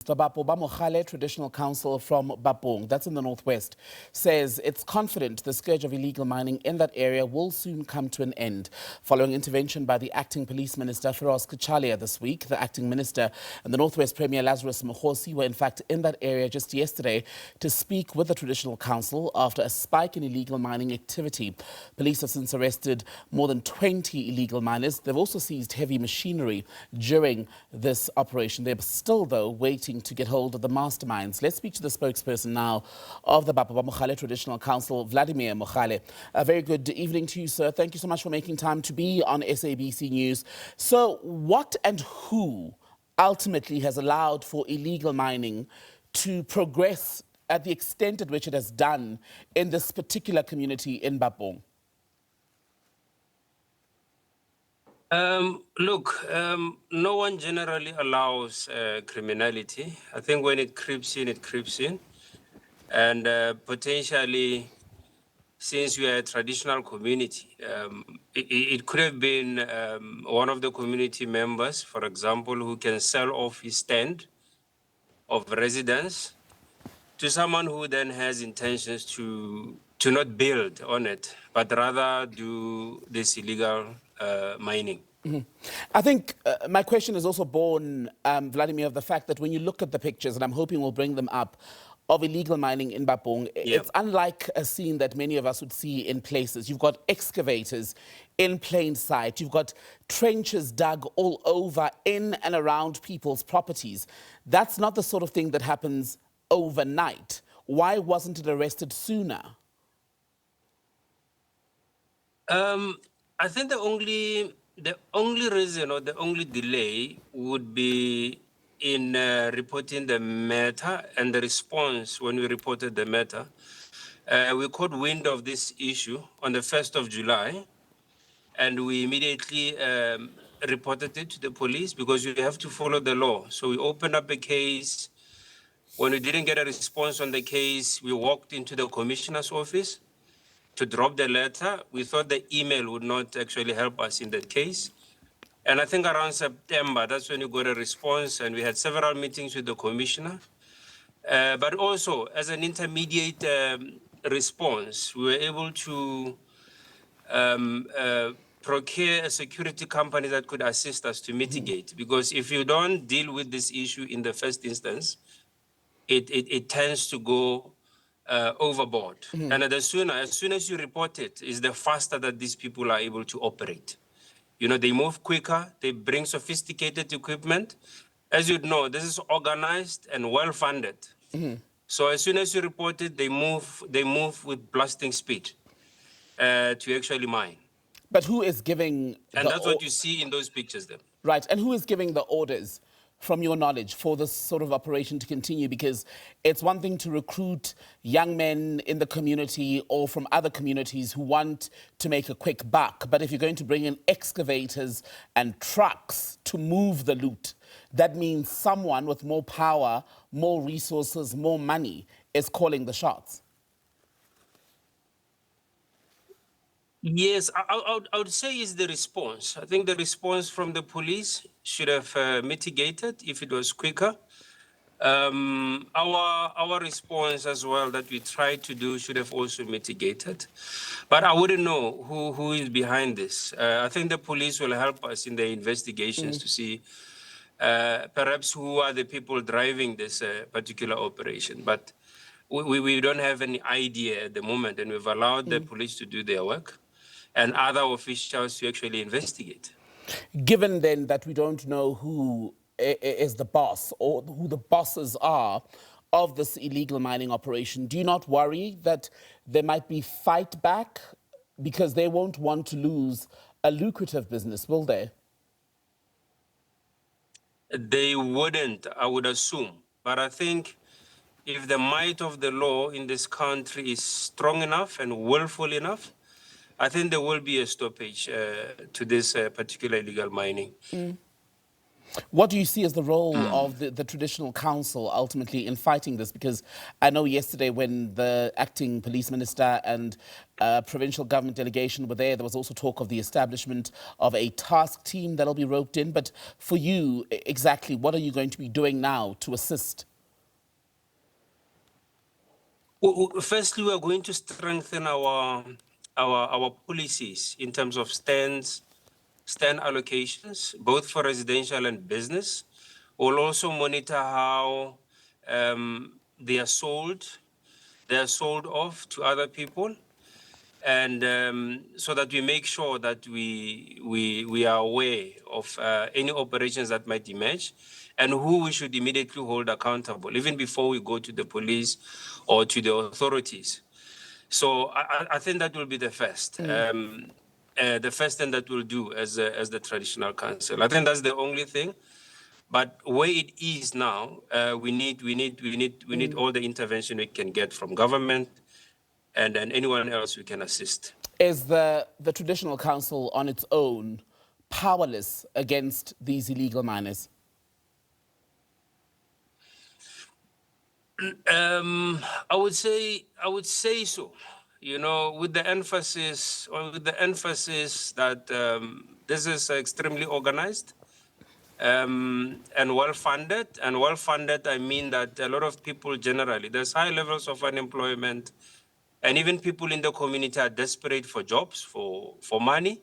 The Mogale Traditional Council from Bapong, that's in the northwest, says it's confident the scourge of illegal mining in that area will soon come to an end. Following intervention by the acting police minister Firoz Cachalia this week, the acting minister and the Northwest Premier Lazarus Mokgosi were in fact in that area just yesterday to speak with the Traditional Council after a spike in illegal mining activity. Police have since arrested more than 20 illegal miners. They've also seized heavy machinery during this operation. They're still, though, waiting to get hold of the masterminds. Let's speak to the spokesperson now of the Bapong Village Traditional Council, Vladamir Mogale. A very good evening to you, sir. Thank you so much for making time to be on SABC News. So what and who ultimately has allowed for illegal mining to progress at the extent at which it has done in this particular community in Bapong? No one generally allows criminality. I think when it creeps in, it creeps in. And potentially, since we are a traditional community, it could have been one of the community members, for example, who can sell off his stand of residence to someone who then has intentions to not build on it, but rather do this illegal mining. Mm-hmm. I think my question is also born, Vladimir, of the fact that when you look at the pictures, and I'm hoping we'll bring them up, of illegal mining in Bapong, it's unlike a scene that many of us would see in places. You've got excavators in plain sight. You've got trenches dug all over in and around people's properties. That's not the sort of thing that happens overnight. Why wasn't it arrested sooner? I think the only reason or the only delay would be in reporting the matter and the response when we reported the matter. We caught wind of this issue on the 1st of July, and we immediately reported it to the police because we have to follow the law. So we opened up a case. When we didn't get a response on the case, we walked into the commissioner's office to drop the letter. We thought the email would not actually help us in that case. And I think around September, that's when we got a response, and we had several meetings with the commissioner. But also, as an intermediate response, we were able to procure a security company that could assist us to mitigate. Because if you don't deal with this issue in the first instance, it tends to go overboard. And as soon as you report it, is the faster that these people are able to operate. You know, they move quicker, they bring sophisticated equipment. As you know, this is organized and well-funded. So as soon as you report it, they move with blasting speed to actually mine. But who is giving... And that's what you see in those pictures then. Right, and who is giving the orders, from your knowledge, for this sort of operation to continue? Because it's one thing to recruit young men in the community or from other communities who want to make a quick buck. But if you're going to bring in excavators and trucks to move the loot, that means someone with more power, more resources, more money is calling the shots. Yes, I would say is the response. I think the response from the police should have mitigated if it was quicker. Our response as well that we tried to do should have also mitigated. But I wouldn't know who is behind this. I think the police will help us in the investigations to see perhaps who are the people driving this particular operation. But we don't have any idea at the moment, and we've allowed the police to do their work and other officials to actually investigate. Given then that we don't know who is the boss or who the bosses are of this illegal mining operation, do you not worry that there might be fight back because they won't want to lose a lucrative business, will they? They wouldn't, I would assume. But I think if the might of the law in this country is strong enough and willful enough, I think there will be a stoppage to this particular illegal mining. What do you see as the role of the Traditional Council ultimately in fighting this? Because I know yesterday when the acting police minister and provincial government delegation were there was also talk of the establishment of a task team that'll be roped in. But for you, exactly, what are you going to be doing now to assist? Well, firstly, we are going to strengthen our policies in terms of stand allocations, both for residential and business. We'll also monitor how they are sold off to other people, and so that we make sure that we are aware of any operations that might emerge and who we should immediately hold accountable, even before we go to the police or to the authorities. So I think that will be the first. The first thing that we'll do as the Traditional Council. I think that's the only thing. But where it is now, we need all the intervention we can get from government and anyone else we can assist. Is the Traditional Council on its own powerless against these illegal miners? I would say so. You know, with the emphasis that this is extremely organized and well-funded. And well-funded, I mean that a lot of people generally, there's high levels of unemployment, and even people in the community are desperate for jobs, for money.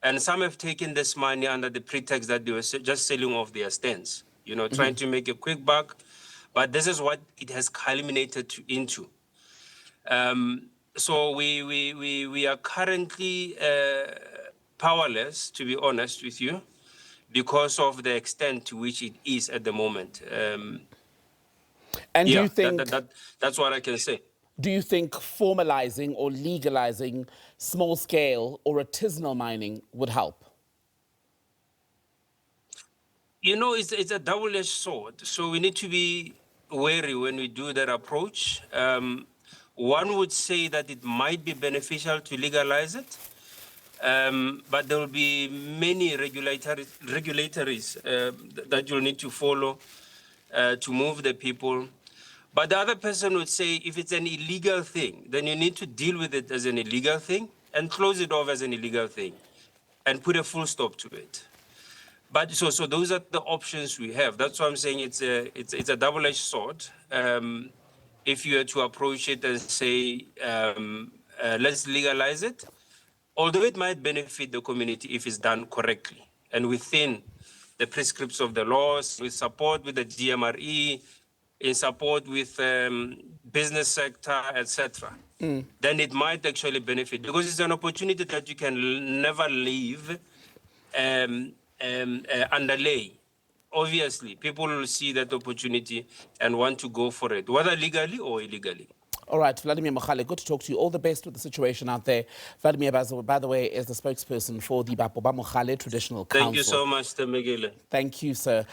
And some have taken this money under the pretext that they were just selling off their stands, you know, trying to make a quick buck. But this is what it has culminated into. So we are currently powerless, to be honest with you, because of the extent to which it is at the moment. And do you think that's what I can say? Do you think formalizing or legalizing small-scale or artisanal mining would help? You know, it's a double-edged sword. So we need to be wary when we do that approach. One would say that it might be beneficial to legalize it, but there will be many regulatories that you'll need to follow to move the people. But the other person would say, if it's an illegal thing, then you need to deal with it as an illegal thing and close it off as an illegal thing and put a full stop to it. But so those are the options we have. That's why I'm saying it's a double-edged sword. If you were to approach it and say, let's legalize it, although it might benefit the community if it's done correctly and within the prescripts of the laws, with support with the DMRE, in support with business sector, etc., then it might actually benefit, because it's an opportunity that you can never leave underlay. Obviously, people will see that opportunity and want to go for it, whether legally or illegally. All right, Vladamir Mogale, good to talk to you. All the best with the situation out there. Vladamir, by the way, is the spokesperson for the Mogale Traditional Council. Thank you so much, Mr. Mogale. Thank you, sir.